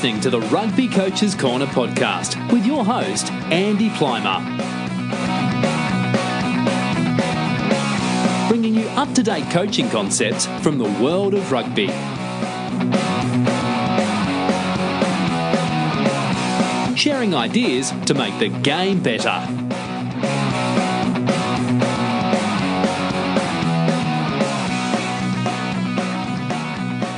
listening to the Rugby Coaches Corner podcast with your host, Andy Plymer. Bringing you up-to-date coaching concepts from the world of rugby. Sharing ideas to make the game better.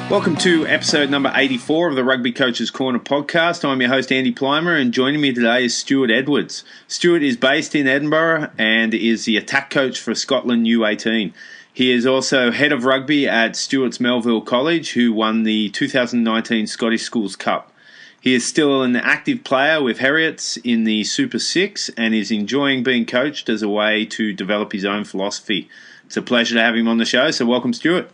Welcome to episode number 84 of the Rugby Coaches Corner podcast. I'm your host, Andy Plymer, and joining me today is Stuart Edwards. Stuart is based in Edinburgh and is the attack coach for Scotland U18. He is also Head of Rugby at Stewart's Melville College, who won the 2019 Scottish Schools Cup. He is still an active player with Heriots in the Super 6 and is enjoying being coached as a way to develop his own philosophy. It's a pleasure to have him on the show, so welcome, Stuart.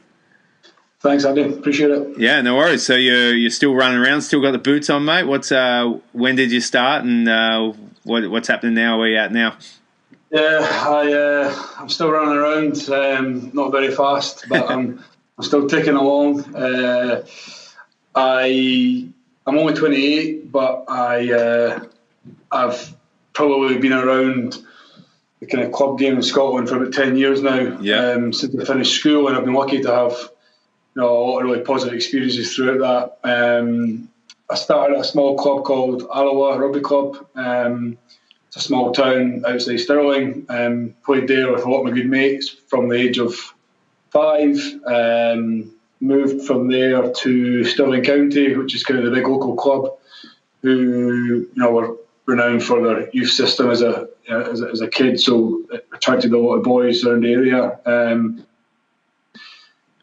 Thanks, Andy. Appreciate it. Yeah, no worries. So you're still running around, still got the boots on, mate. When did you start, and what's happening now? Where you at now? Yeah, I'm still running around. Not very fast, but I'm still ticking along. I'm only 28, but I've probably been around the kind of club game in Scotland for about 10 years now. Yeah. Since I finished school, and I've been lucky to have a lot of really positive experiences throughout that. I started at a small club called Alloa Rugby Club. It's a small town outside Stirling. Played there with a lot of my good mates from the age of 5. Moved from there to Stirling County, which is kind of the big local club, who were renowned for their youth system as a kid, so it attracted a lot of boys around the area.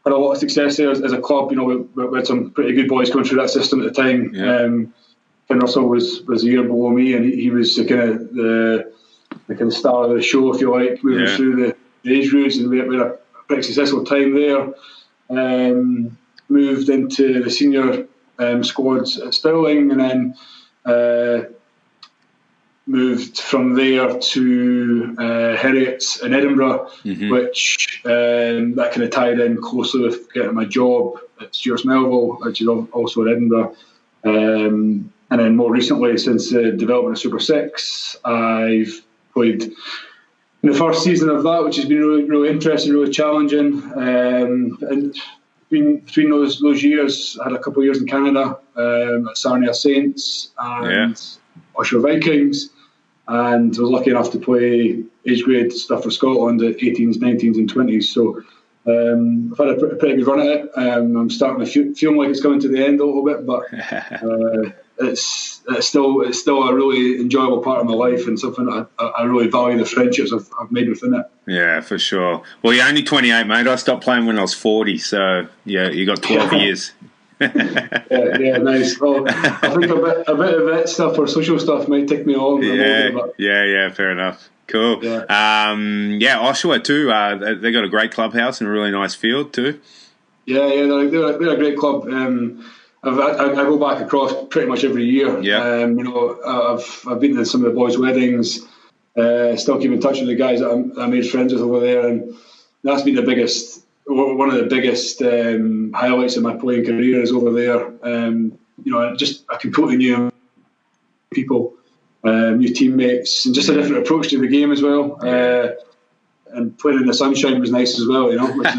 Had a lot of success there as a club. We had some pretty good boys going through that system at the time. Yeah. Ken Russell was a year below me, and he was the kind of star of the show, if you like, moving through the age groups, and we had a pretty successful time there. Moved into the senior squads at Stirling, and then moved from there to Heriots in Edinburgh, which that kind of tied in closely with getting my job at Stewart's Melville, which is also in Edinburgh. And then more recently, since the development of Super 6, I've played in the first season of that, which has been really, really interesting, really challenging. And between those years, I had a couple of years in Canada at Sarnia Saints and Usher Vikings, and I was lucky enough to play age grade stuff for Scotland at 18s, 19s and 20s. So I've had a pretty good run at it. I'm starting to feel like it's coming to the end a little bit, but it's still a really enjoyable part of my life, and something that I really value the friendships I've made within it. Yeah, for sure. Well, you're only 28, mate. I stopped playing when I was 40, so yeah, you got 12 years. yeah, nice. Well, I think a bit of that stuff or social stuff might take me on. Yeah, fair enough. Cool. Yeah, Oshawa too. They got a great clubhouse and a really nice field too. Yeah, they're a great club. I go back across pretty much every year. Yeah. I've been to some of the boys' weddings. Still keep in touch with the guys that I made friends with over there, and that's been one of the biggest highlights of my playing career is over there. Just a completely new people, new teammates, and just a different approach to the game as well. And playing in the sunshine was nice as well, which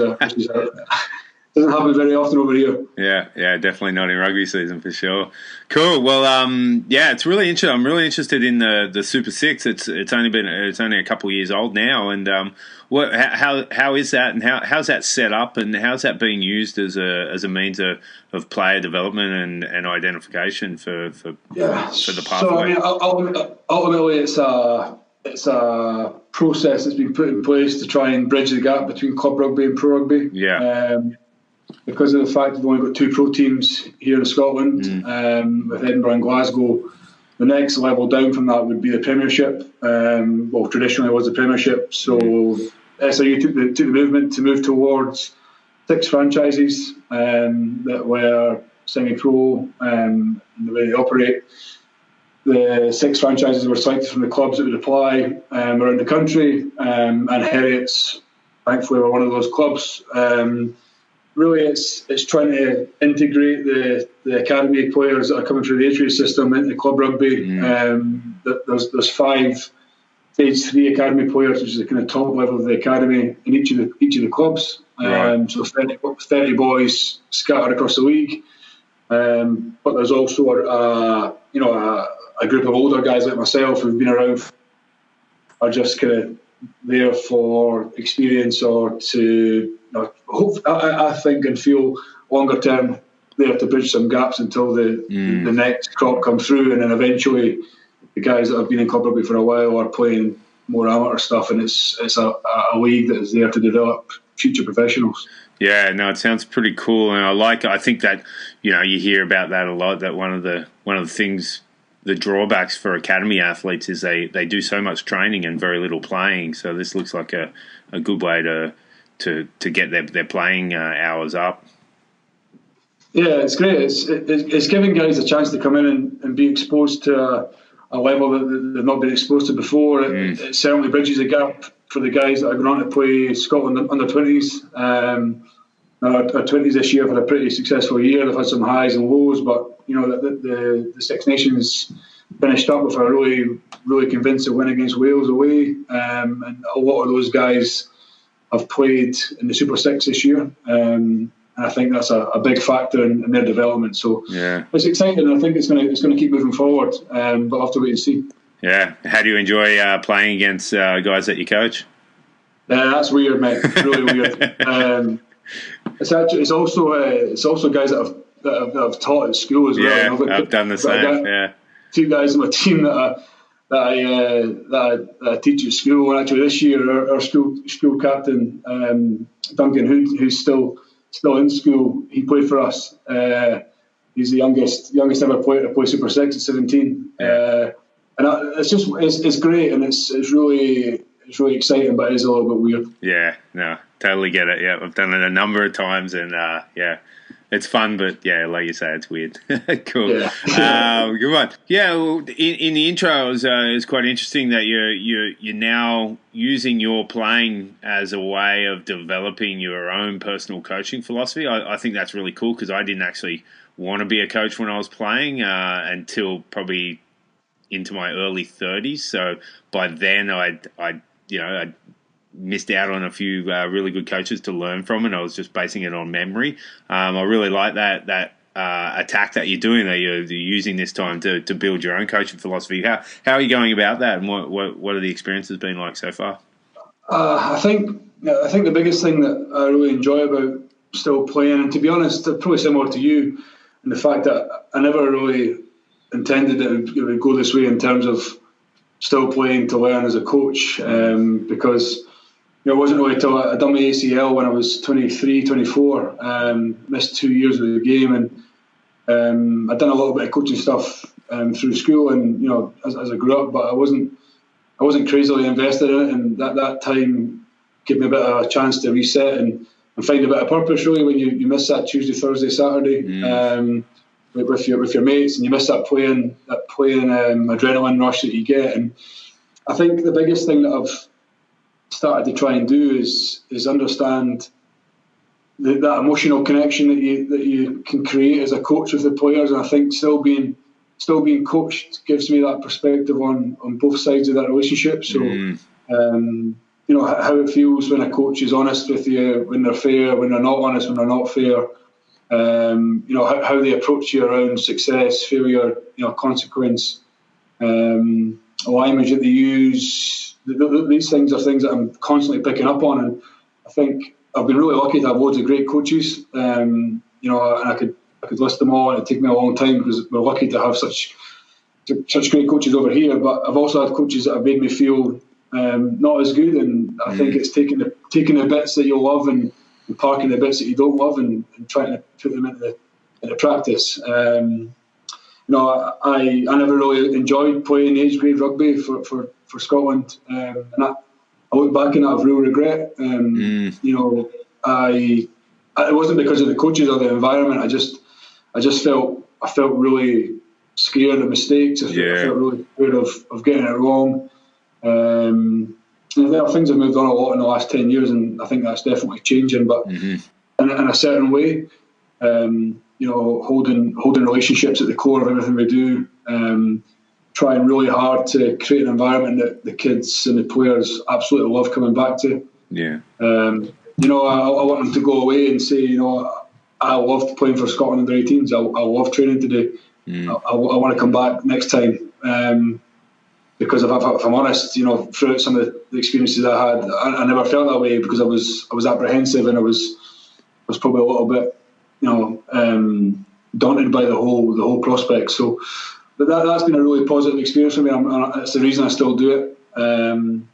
doesn't happen very often over here. Yeah, definitely not in rugby season for sure. Cool. Well, it's really interesting. I'm really interested in the Super 6. It's only a couple of years old now, and how is that, and how's that set up, and how's that being used as a means of player development and identification for the pathway? So I mean, ultimately, it's a process that's been put in place to try and bridge the gap between club rugby and pro rugby. Yeah. Because of the fact we've only got 2 pro teams here in Scotland, with Edinburgh and Glasgow, the next level down from that would be the Premiership. Traditionally it was the Premiership, so SRU took the movement to move towards 6 franchises that were semi-pro in the way they operate. The 6 franchises were selected from the clubs that would apply around the country, and Heriots, thankfully, were one of those clubs. really it's trying to integrate the academy players that are coming through the age grade system into club rugby. There's 5 Stage 3 academy players, which is the kind of top level of the academy in each of the clubs. Right. So 30 boys scattered across the league. But there's also a group of older guys like myself who've been around, are just kind of there for experience or to hope, I think, and feel longer term there to bridge some gaps until the next crop come through, and then eventually the guys that have been in club rugby for a while are playing more amateur stuff, and it's a league that is there to develop future professionals. Yeah, no, it sounds pretty cool, and I think that you hear about that a lot. That one of the things, the drawbacks for academy athletes is they do so much training and very little playing. So this looks like a good way to get their playing hours up. Yeah, it's great. It's giving guys a chance to come in and be exposed to a level that they've not been exposed to before. It certainly bridges a gap for the guys that are going on to play Scotland under 20s. Our 20s this year have had a pretty successful year. They've had some highs and lows, but the Six Nations finished up with a really, really convincing win against Wales away, and a lot of those guys have played in the Super Six this year. And I think that's a big factor in their development. So it's exciting. I think it's going to keep moving forward, but I'll have to wait and see. Yeah. How do you enjoy playing against guys that you coach? That's weird, mate. It's really weird. It's also guys that I've taught at school as well. Yeah, I've done the same. Yeah. 2 guys on my team that I teach at school. And actually, this year our school captain Duncan Hood, who's still in school, he played for us. He's the youngest ever player to play Super Six at 17. And it's great, and it's really exciting, but it is a little bit weird. Yeah, no, totally get it. Yeah, I've done it a number of times, and it's fun, but yeah, like you say, it's weird. Cool. Yeah. Good one. Yeah, well, in the intro, it was quite interesting that you're now using your playing as a way of developing your own personal coaching philosophy. I think that's really cool, because I didn't actually want to be a coach when I was playing until probably into my early 30s. So by then, I missed out on a few really good coaches to learn from, and I was just basing it on memory. I really like that attack that you're doing, that you're using this time to build your own coaching philosophy. How are you going about that, and what are the experiences been like so far? I think the biggest thing that I really enjoy about still playing, and to be honest, probably similar to you, in the fact that I never really intended that it would go this way in terms of still playing to learn as a coach, because it wasn't really until I done my ACL when I was 23, 24, missed 2 years of the game, and I'd done a little bit of coaching stuff through school, and as I grew up, but I wasn't crazily invested in it, and that time gave me a bit of a chance to reset and find a bit of purpose, really, when you miss that Tuesday, Thursday, Saturday with your mates, and you miss that playing adrenaline rush that you get. And I think the biggest thing that I've started to try and do is understand that emotional connection that you can create as a coach with the players. And I think still being coached gives me that perspective on both sides of that relationship. So how it feels when a coach is honest with you, when they're fair, when they're not honest, when they're not fair. How they approach you around success, failure, consequence, language that they use. These things are things that I'm constantly picking up on, and I think I've been really lucky to have loads of great coaches. And I could list them all, and it'd take me a long time, because we're lucky to have such great coaches over here. But I've also had coaches that have made me feel not as good, and I think it's taking the bits that you love and parking the bits that you don't love and trying to put them into practice. I never really enjoyed playing age grade rugby for Scotland, and I look back and I have real regret. It wasn't because of the coaches or the environment. I just felt really scared of mistakes. I felt really scared of getting it wrong. Things have moved on a lot in the last 10 years, and I think that's definitely changing. But in a certain way. Holding relationships at the core of everything we do. Trying really hard to create an environment that the kids and the players absolutely love coming back to. Yeah. I want them to go away and say, I loved playing for Scotland under 18s. I love training today. I want to come back next time. Because if I'm honest, throughout some of the experiences I had, I never felt that way because I was apprehensive and I was probably a little bit, daunted by the whole prospect. So, but that's been a really positive experience for me. It's the reason I still do it.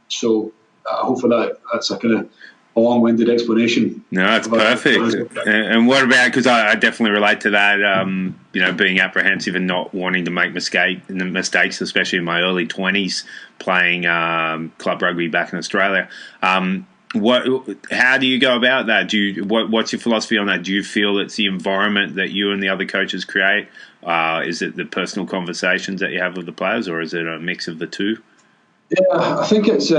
So hopefully that's a kind of a long-winded explanation. No, it's perfect. And what about, because I definitely relate to that, being apprehensive and not wanting to make mistakes, especially in my early 20s playing club rugby back in Australia. How do you go about that? What's your philosophy on that? Do you feel it's the environment that you and the other coaches create? Is it the personal conversations that you have with the players, or is it a mix of the two? Yeah, I think it's...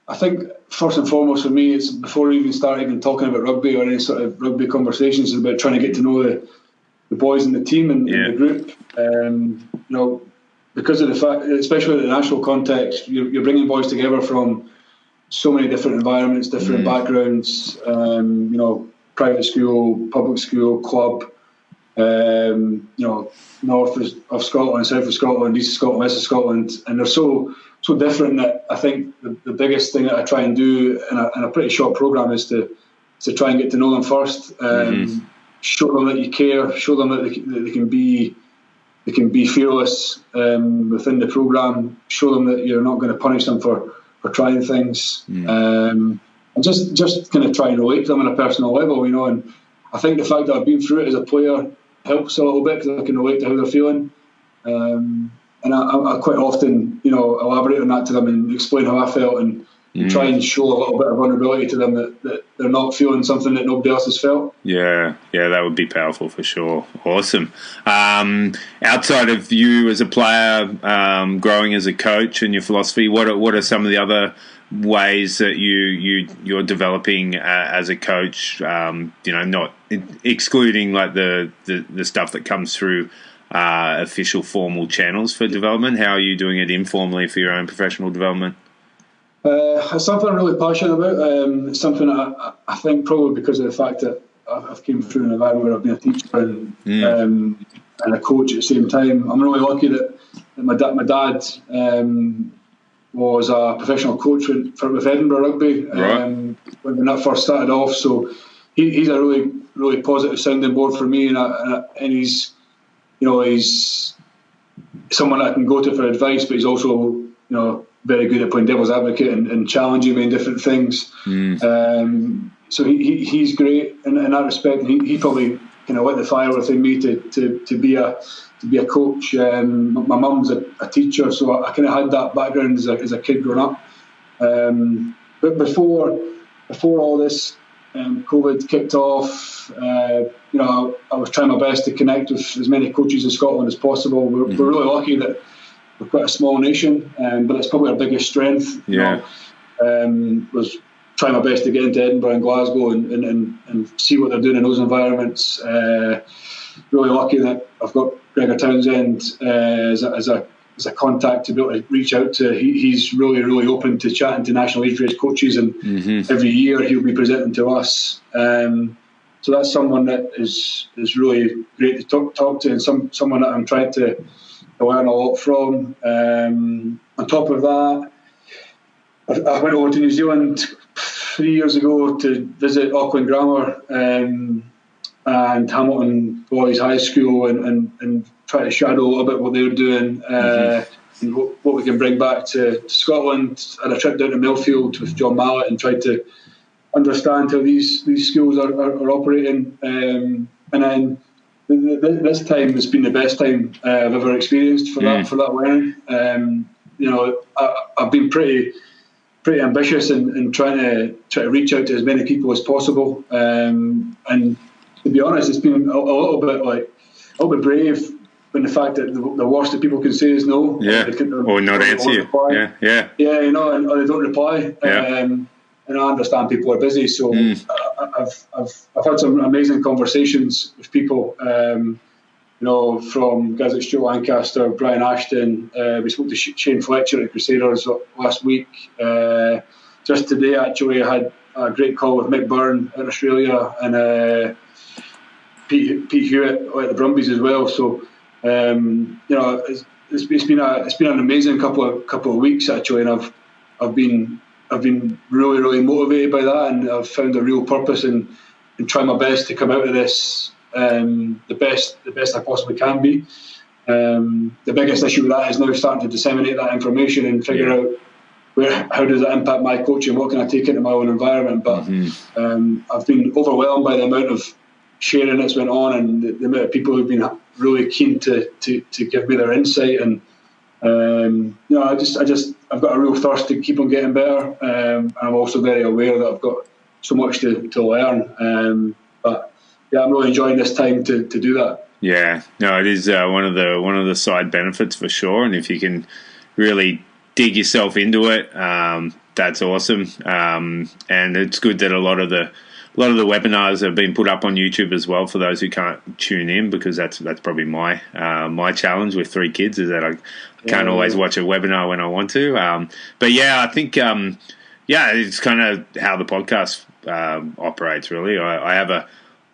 I think first and foremost for me, it's before we even start talking about rugby or any sort of rugby conversations, it's about trying to get to know the boys in the team and the group. Because of the fact, especially in the national context, you're bringing boys together from so many different environments, different backgrounds. Private school, public school, club. North of Scotland, south of Scotland, east of Scotland, west of Scotland, and they're so different that I think the biggest thing that I try and do in a pretty short program is to try and get to know them first, show them that you care, show them that they can be fearless within the program, show them that you're not going to punish them for trying things, and just kind of try and relate to them on a personal level, and I think the fact that I've been through it as a player helps a little bit because I can relate to how they're feeling. And I quite often, elaborate on that to them and explain how I felt and try and show a little bit of vulnerability to them that they're not feeling something that nobody else has felt. Yeah, that would be powerful for sure. Awesome. Outside of you as a player, growing as a coach and your philosophy, what are some of the other ways that you're developing as a coach? Not excluding like the stuff that comes through official formal channels for development. How are you doing it informally for your own professional development? It's something I'm really passionate about. It's something I think probably because of the fact that I've came through an environment where I've been a teacher and a coach at the same time. I'm really lucky that my dad was a professional coach with Edinburgh Rugby when that first started off. So he's a really, really positive sounding board for me, and he's someone I can go to for advice, but he's also very good at playing devil's advocate and challenging me in different things. So he's great in that respect. He probably kind of lit the fire within me to be a coach. My mum's a teacher, so I kind of had that background as a kid growing up. But before all this COVID kicked off, I was trying my best to connect with as many coaches in Scotland as possible. We're really lucky that we're quite a small nation, but it's probably our biggest strength. Was trying my best to get into Edinburgh and Glasgow and see what they're doing in those environments. Really lucky that I've got Gregor Townsend as a contact to be able to reach out to. He's really, really open to chatting to national age range coaches, and every year he'll be presenting to us. So that's someone that is really great to talk to, and someone that I'm trying to learn a lot from. On top of that, I went over to New Zealand 3 years ago to visit Auckland Grammar and Hamilton Boys High School and try to shadow a little bit what they were doing and what we can bring back to Scotland. I had a trip down to Melville with John Mallett and tried to understand how these schools are operating. And then this time has been the best time I've ever experienced for that learning. I've been pretty ambitious in trying to reach out to as many people as possible. And to be honest, it's been a little bit brave when the fact that the worst that people can say is no. Or not answer you. Yeah, or they don't reply. and I understand people are busy, so I've had some amazing conversations with people. From guys like Stuart Lancaster, Brian Ashton. We spoke to Shane Fletcher at Crusaders last week. Just today, actually, I had a great call with Mick Byrne in Australia and Pete Hewitt at the Brumbies as well. So, it's been an amazing couple of weeks actually, and I've been really, really motivated by that, and I've found a real purpose in trying my best to come out of this the best I possibly can be. The biggest issue with that is now starting to disseminate that information and figure out how does that impact my coaching, what can I take into my own environment. But I've been overwhelmed by the amount of sharing that's went on, and the amount of people who've been really keen to give me their insight. And I've got a real thirst to keep on getting better. And I'm also very aware that I've got so much to learn. But yeah, I'm really enjoying this time to do that. Yeah, no, it is one of the side benefits for sure. And if you can really dig yourself into it, that's awesome. And it's good that a lot of the webinars have been put up on YouTube as well for those who can't tune in, because that's probably my challenge with 3 kids, is that I can't always watch a webinar when I want to. But yeah, I think it's kind of how the podcast operates really.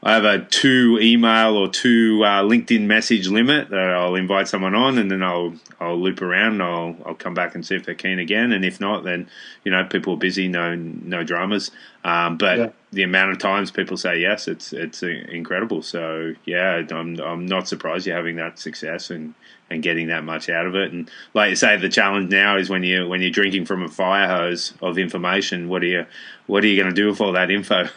I have a 2 email or 2 LinkedIn message limit that I'll invite someone on, and then I'll loop around. And I'll come back and see if they're keen again, and if not, then people are busy, no dramas. But the amount of times people say yes, it's incredible. So yeah, I'm not surprised you're having that success and getting that much out of it. And like you say, the challenge now is when you're drinking from a fire hose of information, what are you going to do with all that info?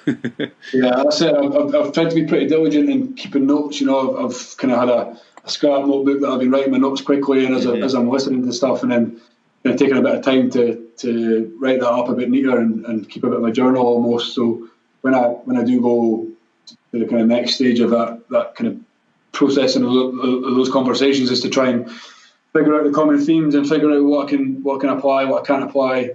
Yeah, that's it. I've tried to be pretty diligent in keeping notes. I've kind of had a scrap notebook that I've been writing my notes quickly, and as I'm listening to stuff, and then taking a bit of time to write that up a bit neater and keep a bit of a journal almost. So when I do go to the kind of next stage of that kind of processing of those conversations, is to try and figure out the common themes and figure out what I can apply, what I can't apply.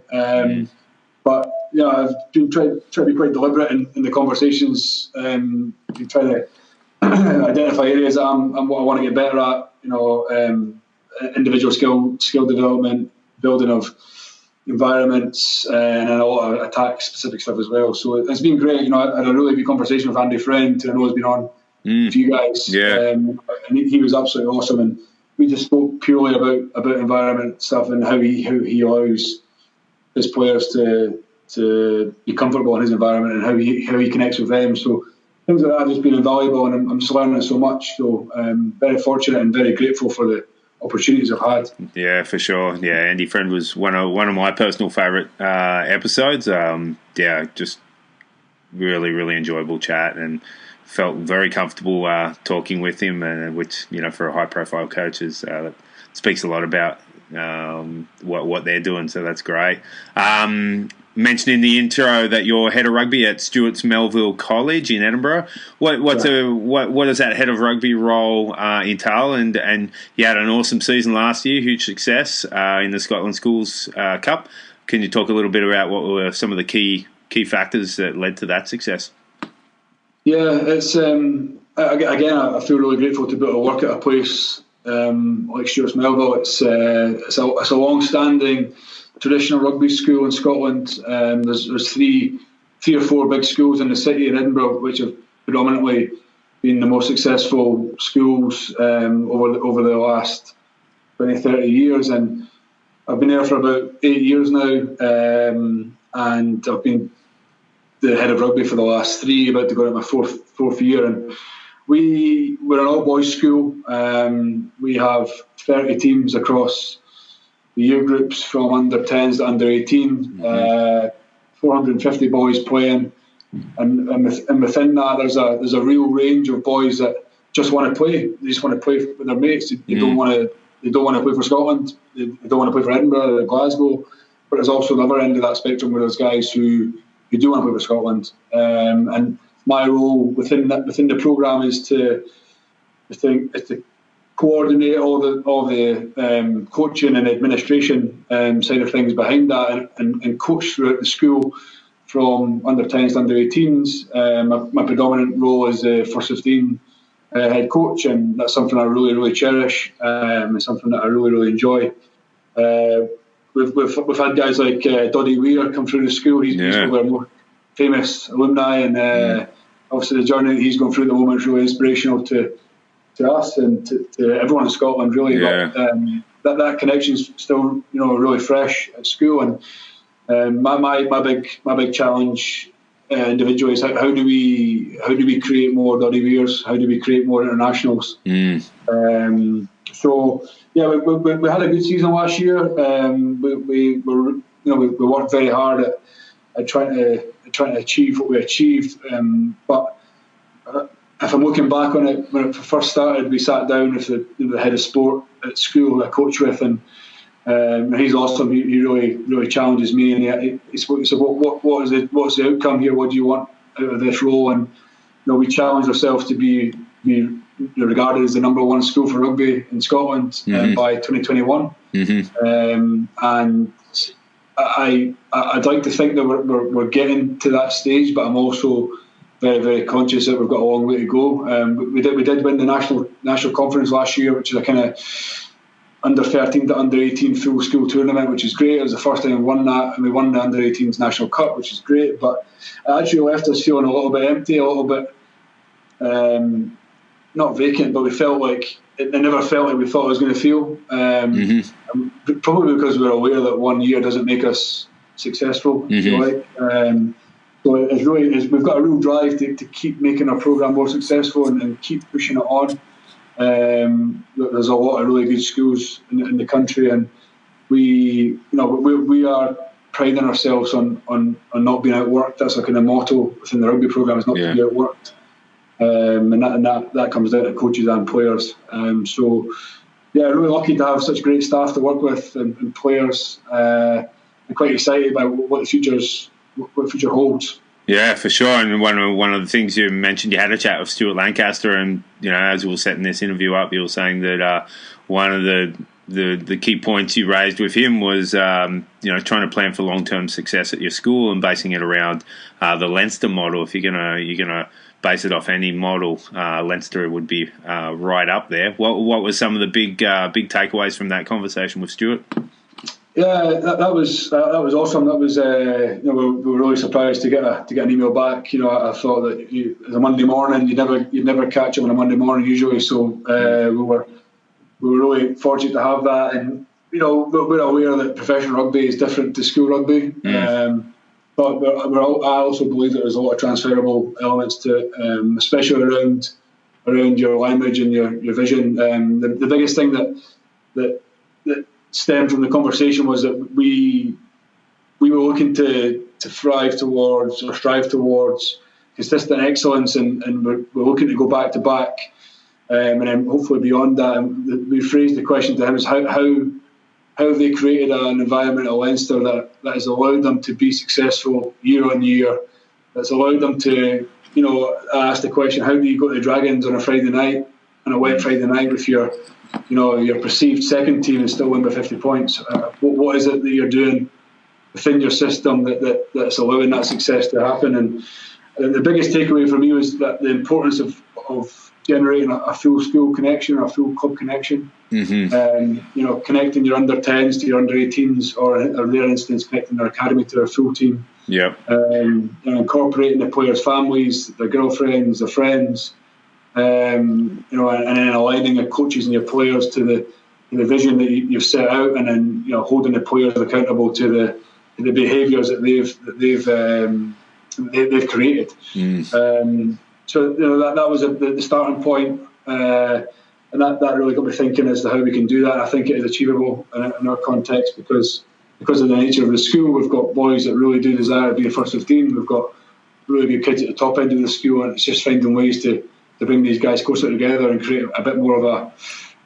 But yeah, I've been trying to be quite deliberate in the conversations. Been trying to identify areas that I'm what I want to get better at. Individual skill development, building of environments, and a lot of attack specific stuff as well. So it's been great. I had a really good conversation with Andy Friend, who I know has been on with you guys. Yeah. And he was absolutely awesome, and we just spoke purely about environment stuff and how he allows his players to be comfortable in his environment and how he connects with them. So things like that have just been invaluable, and I'm just learning so much. So I'm very fortunate and very grateful for the opportunities I've had. Yeah, for sure. Yeah, Andy Friend was one of my personal favourite episodes. Just really, really enjoyable chat, and felt very comfortable talking with him, and which for a high profile coach that speaks a lot about what they're doing. So that's great. Mentioned in the intro that you're head of rugby at Stewart's Melville College in Edinburgh. What does that head of rugby role entail? And you had an awesome season last year, huge success in the Scotland Schools Cup. Can you talk a little bit about what were some of the key factors that led to that success? Yeah, it's again, I feel really grateful to be able to work at a place like Stewart's Melville. It's a long-standing traditional rugby school in Scotland. There's three or four big schools in the city in Edinburgh, which have predominantly been the most successful schools over the last 20, 30 years. And I've been there for about 8 years now, and I've been the head of rugby for the last 3, about to go into my fourth year. And we're an all-boys school. We have 30 teams across the year groups from under 10s to under 18, 450 boys playing, and within that there's a real range of boys that just want to play. They just want to play with their mates. They don't want to play for Scotland. They don't want to play for Edinburgh or Glasgow. But there's also the other end of that spectrum where there's guys who do want to play for Scotland. And my role within the programme is to coordinate all the coaching and administration side of things behind that, and coach throughout the school from under-10s to under-18s. My predominant role is first 15 head coach, and that's something I really, really cherish. It's something that I really, really enjoy. We've had guys like Doddy Weir come through the school. He's probably our more famous alumni, and obviously the journey that he's going through at the moment is really inspirational to us and to everyone in Scotland, really. But that connection's still, really fresh at school. And my big challenge individually is how do we create more Doddy Weirs? How do we create more internationals? So yeah, we had a good season last year. We worked very hard at trying to achieve what we achieved. But if I'm looking back on it, when it first started, we sat down with the head of sport at school I coach with, and he's awesome. He really challenges me, and he said, what's the outcome here? What do you want out of this role? And we challenged ourselves to be regarded as the number one school for rugby in Scotland by 2021. And I'd like to think that we're getting to that stage, but I'm also very, very conscious that we've got a long way to go. We did win the national conference last year, which is a kind of under 13 to under 18 full school tournament, which is great. It was the first time we won that, and we won the under 18s national cup, which is great. But it actually left us feeling a little bit empty, a little bit not vacant, but we felt like it never felt like we thought it was going to feel. Probably because we're aware that 1 year doesn't make us successful. If you like. So we've got a real drive to keep making our programme more successful and keep pushing it on. There's a lot of really good schools in the country, and we are priding ourselves on not being outworked. That's a kind of motto within the rugby programme, is not to be outworked. And that comes down to coaches and players. So yeah, really lucky to have such great staff to work with and players. I'm quite excited about what the future holds. Yeah, for sure. And one of the things you mentioned, you had a chat with Stuart Lancaster, and as we were setting this interview up, you were saying that one of the key points you raised with him was trying to plan for long-term success at your school and basing it around the Leinster model. If you're gonna base it off any model, Leinster would be right up there. What was some of the big takeaways from that conversation with Stewart? Yeah, that was awesome. That was we were really surprised to get an email back. I thought that it was a Monday morning. You'd never catch him on a Monday morning usually. So we were really fortunate to have that. And we're aware that professional rugby is different to school rugby. But I also believe that there's a lot of transferable elements to it, especially around your language and your vision. The biggest thing that stemmed from the conversation was that we were looking to strive towards consistent excellence, and we're looking to go back to back, and then hopefully beyond that. And we phrased the question to him as how have they created an environment at Leinster that has allowed them to be successful year on year, that's allowed them to, ask the question, how do you go to the Dragons on a Friday night, on a wet Friday night with your perceived second team and still win by 50 points? What is it that you're doing within your system that's allowing that success to happen? And the biggest takeaway for me was that the importance of generating a full school connection, or a full club connection. Connecting your under 10s to your under 18s, or in their instance, connecting their academy to their full team. Incorporating the players' families, their girlfriends, their friends. And then aligning your coaches and your players to the vision that you've set out, and then holding the players accountable to the behaviours that they've created. So that was the starting point, and that really got me thinking as to how we can do that. I think it is achievable in our context because of the nature of the school. We've got boys that really do desire to be a first 15. We've got really good kids at the top end of the school, and it's just finding ways to bring these guys closer together and create a bit more of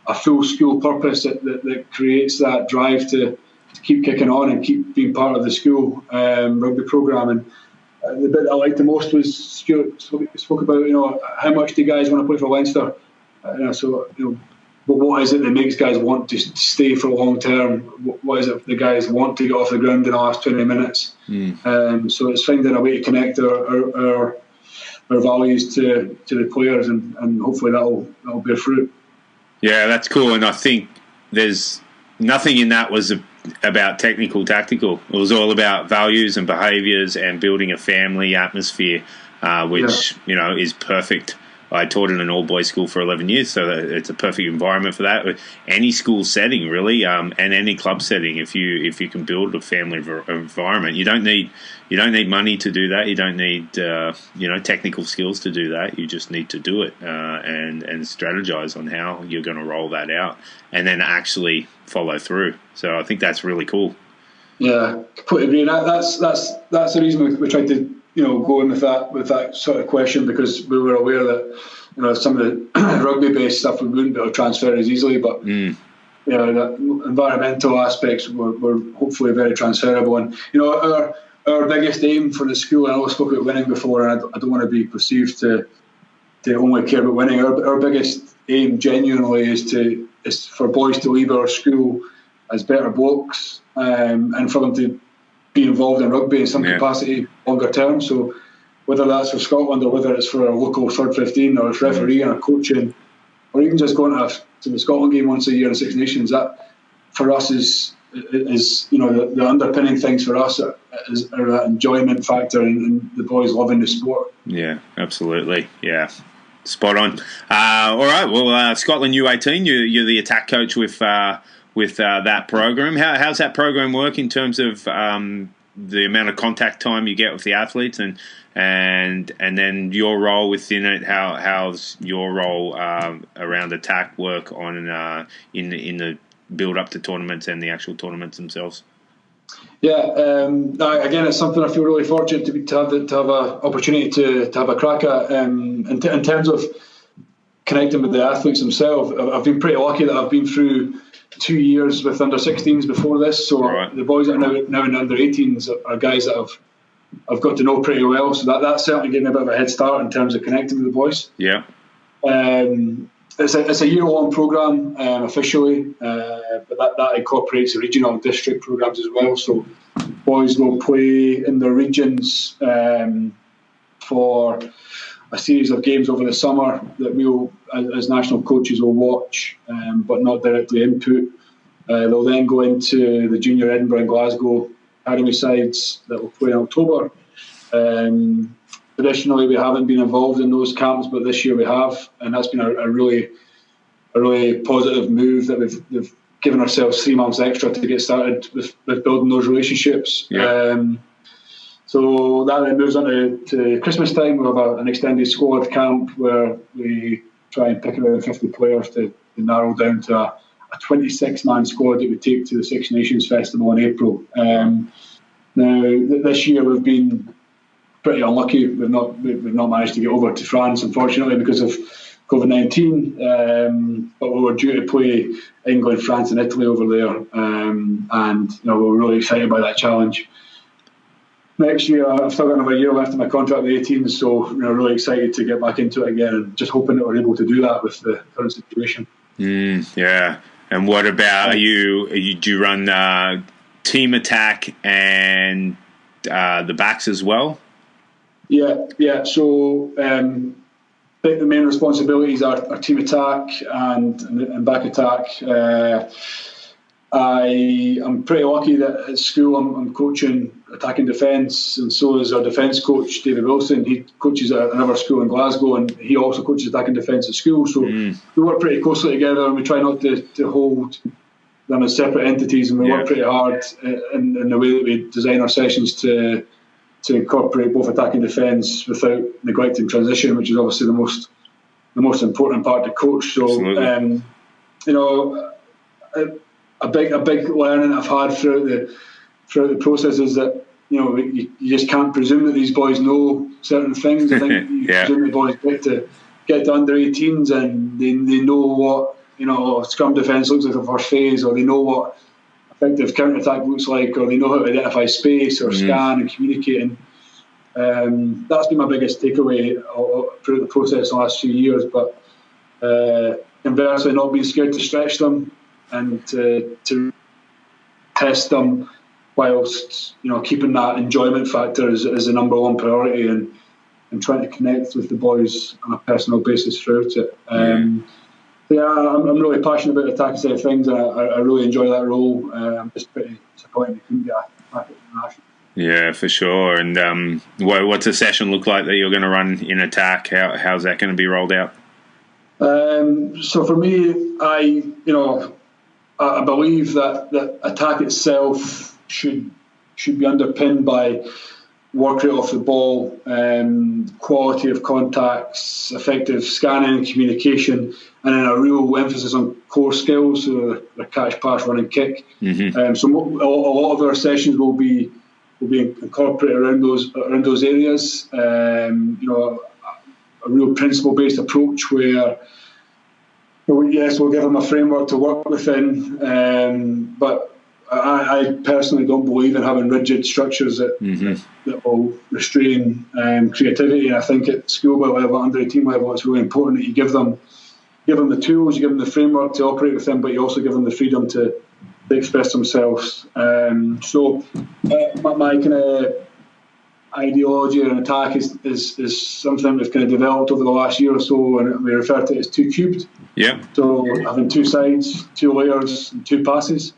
a full school purpose that creates that drive to keep kicking on and keep being part of the school rugby programme. And the bit that I liked the most was Stuart spoke about, how much do you guys want to play for Leinster? but what is it that makes guys want to stay for long term? What is it the guys want to get off the ground in the last 20 minutes? So it's finding a way to connect our values to the players, and hopefully that'll bear fruit. Yeah, that's cool. And I think there's nothing in that was about technical, tactical. It was all about values and behaviours and building a family atmosphere, which is perfect. I taught in an all-boys school for 11 years, so it's a perfect environment for that. Any school setting, really, and any club setting. If you can build a family environment, you don't need money to do that. You don't need technical skills to do that. You just need to do it and strategize on how you're going to roll that out, and then actually follow through. So I think that's really cool. Yeah, completely agree. That's the reason we tried to go in with that sort of question, because we were aware that some of the rugby-based stuff we wouldn't be able to transfer as easily, but the environmental aspects were hopefully very transferable. And our biggest aim for the school, and I always spoke about winning before, and I don't want to be perceived to only care about winning. Our biggest aim genuinely is for boys to leave our school as better blokes, and for them to be involved in rugby in some capacity longer term. So whether that's for Scotland or whether it's for a local third 15 or it's refereeing or coaching, or even just going to the Scotland game once a year in Six Nations, that for us is the underpinning things for us are that enjoyment factor and the boys loving the sport. Yeah, absolutely. Yeah, spot on. All right, well, Scotland U18, you're the attack coach with that program. How's that program work in terms of the amount of contact time you get with the athletes, and then your role within it? How's your role around attack work on in the build up to tournaments and the actual tournaments themselves? Yeah, again, it's something I feel really fortunate to have an opportunity to have a crack at. In terms of connecting with the athletes themselves, I've been pretty lucky that I've been through 2 years with under 16s before this, so the boys that are now in under 18s are guys that I've got to know pretty well. So that certainly gave me a bit of a head start in terms of connecting with the boys. Yeah. It's a year-long programme officially, but that incorporates the regional and district programmes as well. So boys will play in their regions for a series of games over the summer that we'll, as national coaches, will watch, but not directly input. They'll then go into the junior Edinburgh and Glasgow academy sides that will play in October. Traditionally, we haven't been involved in those camps, but this year we have, and that's been a really positive move that we've given ourselves 3 months extra to get started with building those relationships. Yeah. So that then moves on to Christmas time. We'll have an extended squad camp where we try and pick around 50 players to narrow down to a 26-man squad that we take to the Six Nations Festival in April. Now, this year we've been pretty unlucky. We've not managed to get over to France, unfortunately, because of COVID-19. But we were due to play England, France, and Italy over there, and we're really excited by that challenge. Next year, I've still got another year left in my contract with the 18s, so really excited to get back into it again, and just hoping that we're able to do that with the current situation. Yeah. And what about do you run team attack and the backs as well? Yeah. So the main responsibilities are team attack and back attack. I'm pretty lucky that at school I'm coaching attacking defence, and so is our defence coach David Wilson. He coaches at another school in Glasgow, and he also coaches attacking defence at school. So we work pretty closely together, and we try not to hold them as separate entities, and we work pretty hard in the way that we design our sessions to incorporate both attack and defence without neglecting transition, which is obviously the most important part to coach. So a big learning I've had throughout the process is that you just can't presume that these boys know certain things. I think you presume the boys get to under 18s and they know what scrum defence looks like in the first phase, or they know what effective counter attack looks like, or they know how to identify space or scan and communicate. And that's been my biggest takeaway throughout the process in the last few years. But conversely not being scared to stretch them and to test them, whilst keeping that enjoyment factor as the number one priority, and trying to connect with the boys on a personal basis throughout it. I'm really passionate about the attacking side of things, and I really enjoy that role. I'm just pretty disappointed we couldn't get back at the national. Yeah, for sure. And what's a session look like that you're going to run in attack? How's that going to be rolled out? So for me, I believe that attack itself should be underpinned by work rate off the ball, quality of contacts, effective scanning and communication, and then a real emphasis on core skills, so the catch, pass, run, and kick. Mm-hmm. So a lot of our sessions will be incorporated around those areas. A real principle-based approach where, yes, we'll give them a framework to work within, but I personally don't believe in having rigid structures that will restrain creativity. And I think at schoolboy level, under 18 level, it's really important that you give them the tools, you give them the framework to operate within, but you also give them the freedom to express themselves. So my kind of ideology and attack is something that's kind of developed over the last year or so, and we refer to it as 2 cubed. Yeah. So having 2 sides, 2 layers, and 2 passes.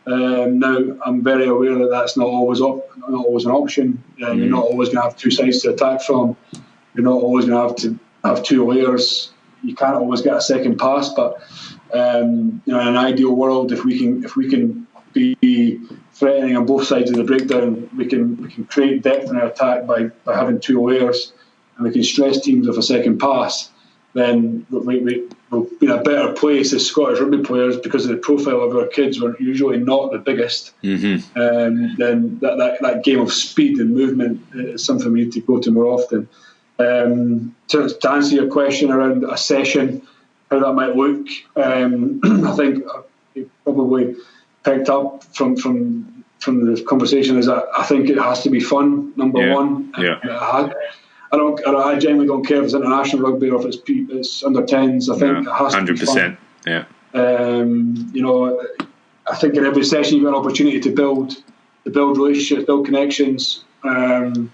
Now I'm very aware that that's not always an option. You're not always going to have 2 sides to attack from. You're not always going to have 2 layers. You can't always get a second pass, but in an ideal world, if we can be threatening on both sides of the breakdown, we can create depth in our attack by having 2 layers, and we can stress teams with a second pass. Then we'll be in a better place as Scottish rugby players, because of the profile of our kids. We're usually not the biggest. Mm-hmm. Then that game of speed and movement is something we need to go to more often. To answer your question around a session, how that might look, I think you probably picked up from the conversation is that I think it has to be fun. Number one. Yeah. I genuinely don't care if it's international rugby or if it's under 10s. I think it has 100%. To be fun. Yeah. I think in every session you've got an opportunity to build relationships, build connections, and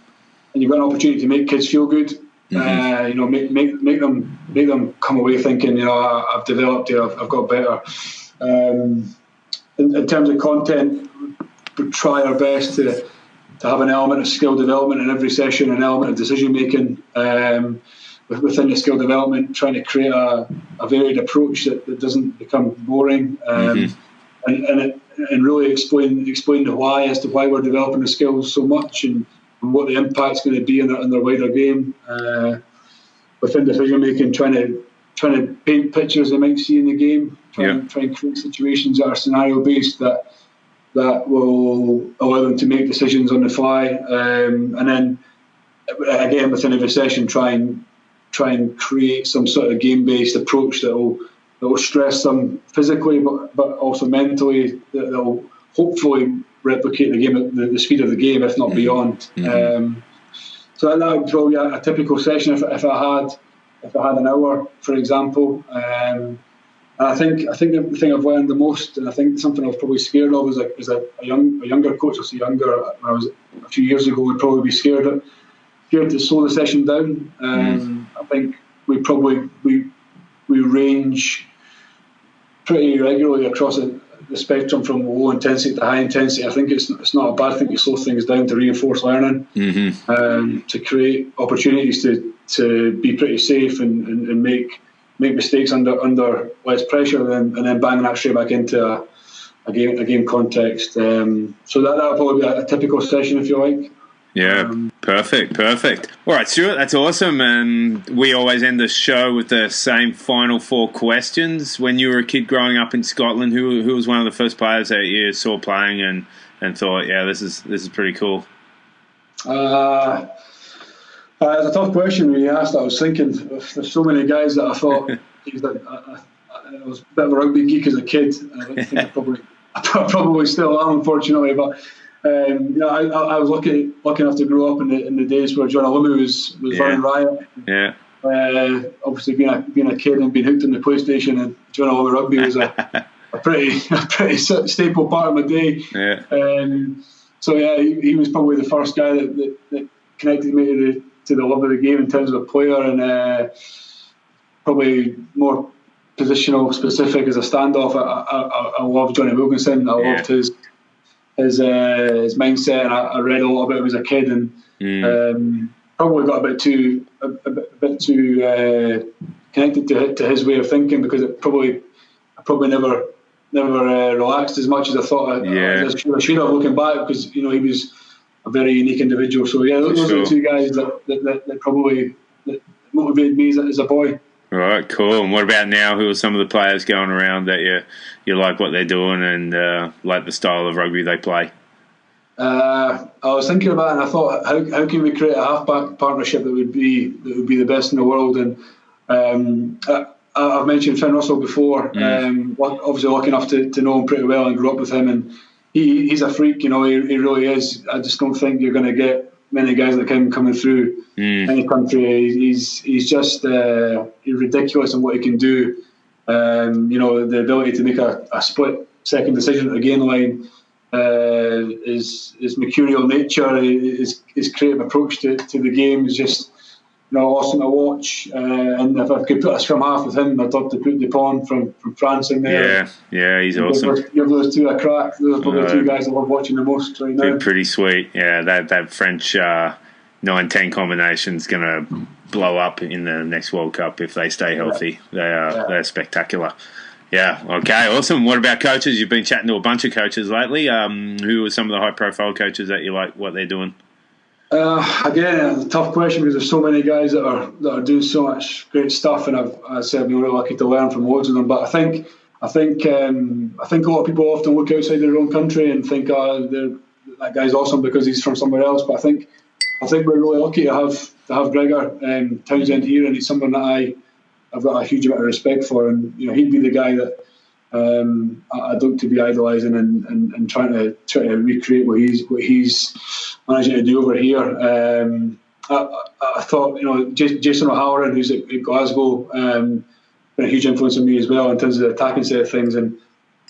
you've got an opportunity to make kids feel good. Mm-hmm. Make them come away thinking, I've developed here, I've got better. In terms of content, we try our best to have an element of skill development in every session, an element of decision making within the skill development, trying to create a varied approach that doesn't become boring, and really explain the why as to why we're developing the skills so much, and what the impact's going to be in their wider game. Within decision making, trying to paint pictures they might see in the game, try and create situations that are scenario based that will allow them to make decisions on the fly, and then again within every session try and create some sort of game based approach that will stress them physically but also mentally, that will hopefully replicate the game, the speed of the game, if not beyond. Mm-hmm. So that would probably be a typical session if I had an hour, for example. And I think the thing I've learned the most, and I think something I was probably scared of, is a younger coach. I say younger. When I was a few years ago, would probably be scared to slow the session down. I think we range pretty regularly across the spectrum from low intensity to high intensity. I think it's not a bad thing to slow things down to reinforce learning, to create opportunities to be pretty safe and make mistakes under less pressure, and then bang that straight back into a game context. So that'll probably be a typical session, if you like. Yeah, perfect. All right, Stuart, that's awesome. And we always end the show with the same final 4 questions. When you were a kid growing up in Scotland, who was one of the first players that you saw playing and thought, this is pretty cool? It's a tough question when you asked that. I was thinking, there's so many guys that I thought, I was a bit of a rugby geek as a kid. I think I probably still am, unfortunately, but I was lucky enough to grow up in the days where John Alumi was running riot. Yeah. Obviously, being a kid and being hooked on the PlayStation and joining all the rugby was a pretty staple part of my day. Yeah. So yeah, he was probably the first guy that connected me to the love of the game in terms of a player, and probably more positional specific as a standoff. I loved Johnny Wilkinson. I loved his mindset, and I read a lot about him as a kid, and probably got a bit too connected to his way of thinking, because I probably never relaxed as much as I thought I should have, looking back, because he was a very unique individual. So yeah, those are the two guys that probably motivated me as a boy. Right, cool. And what about now? Who are some of the players going around that you like what they're doing and like the style of rugby they play? I was thinking about it, and I thought, how can we create a halfback partnership that would be the best in the world? And I've mentioned Finn Russell before. Obviously, lucky enough to know him pretty well and grew up with him, and he's a freak. He really is. I just don't think you're going to get many guys like him coming through any country. He's just he's ridiculous in what he can do. The ability to make a split second decision at the gain line, his mercurial nature, his creative approach to the game is just awesome to watch. And if I could put a scrum half with him, I'd love to put Dupont from France in there. Yeah, he's awesome. Give those two a crack. Those are probably the two guys I love watching the most right now. Pretty sweet. Yeah, that French 9-10 combination is going to blow up in the next World Cup if they stay healthy. They're spectacular. Yeah, okay, awesome. What about coaches? You've been chatting to a bunch of coaches lately. Who are some of the high-profile coaches that you like what they're doing? Again, it's a tough question, because there's so many guys that are doing so much great stuff, and I've been really lucky to learn from loads of them. But I think a lot of people often look outside their own country and think, that guy's awesome because he's from somewhere else. But I think we're really lucky to have Gregor Townsend here, and he's someone that I've got a huge amount of respect for, and he'd be the guy that I'd look to be idolising and trying to recreate what he's managing to do over here. I thought Jason O'Halloran, who's at Glasgow, been a huge influence on me as well in terms of the attacking side of things, and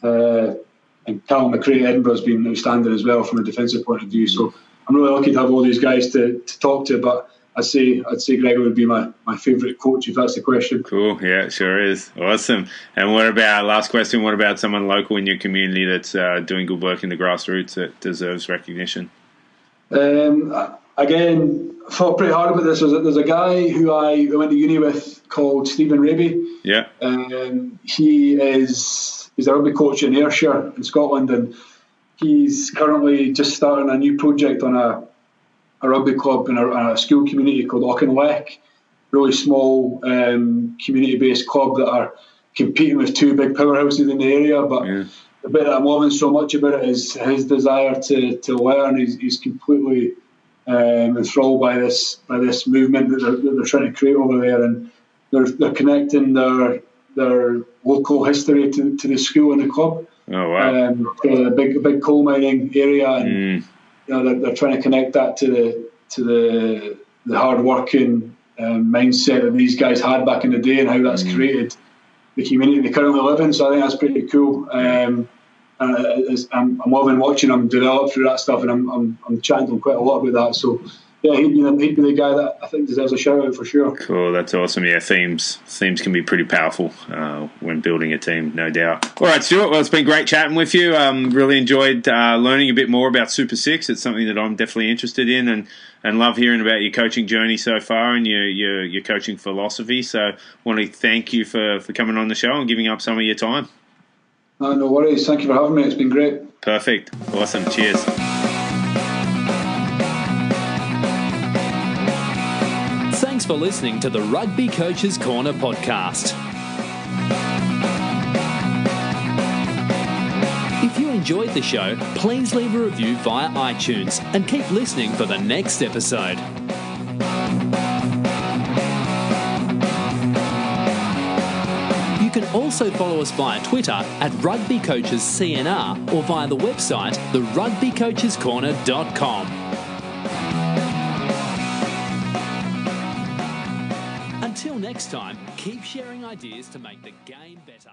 Callum McRae at Edinburgh has been outstanding as well from a defensive point of view. So I'm really lucky to have all these guys to talk to, but I'd say Gregor would be my favourite coach, if that's the question. Cool, yeah, it sure is. Awesome. And last question, what about someone local in your community that's doing good work in the grassroots that deserves recognition? Again, I thought pretty hard about this. There's a guy who I went to uni with called Stephen Raby. Yeah. He's a rugby coach in Ayrshire in Scotland, and he's currently just starting a new project on a rugby club in a school community called Auchinleck, really small community-based club that are competing with two big powerhouses in the area. But the bit that I'm loving so much about it is his desire to learn. He's completely enthralled by this movement that they're trying to create over there, and they're connecting their local history to the school and the club. Oh wow! A big coal mining area, and they're trying to connect that to the hard working mindset that these guys had back in the day, and how that's created the community they currently live in. So I think that's pretty cool. I'm loving watching them develop through that stuff, and I'm chatting to them quite a lot about that. So yeah, he'd be the guy that I think deserves a shout out for sure. Cool, that's awesome. Yeah, themes can be pretty powerful when building a team, no doubt. All right, Stuart. Well, it's been great chatting with you. Really enjoyed learning a bit more about Super Six. It's something that I'm definitely interested in, and love hearing about your coaching journey so far and your coaching philosophy. So, want to thank you for coming on the show and giving up some of your time. No worries. Thank you for having me. It's been great. Perfect. Awesome. Cheers. Thanks for listening to the Rugby Coaches Corner podcast. If you enjoyed the show, please leave a review via iTunes and keep listening for the next episode. You can also follow us via Twitter at RugbyCoachesCNR or via the website therugbycoachescorner.com. Until next time, keep sharing ideas to make the game better.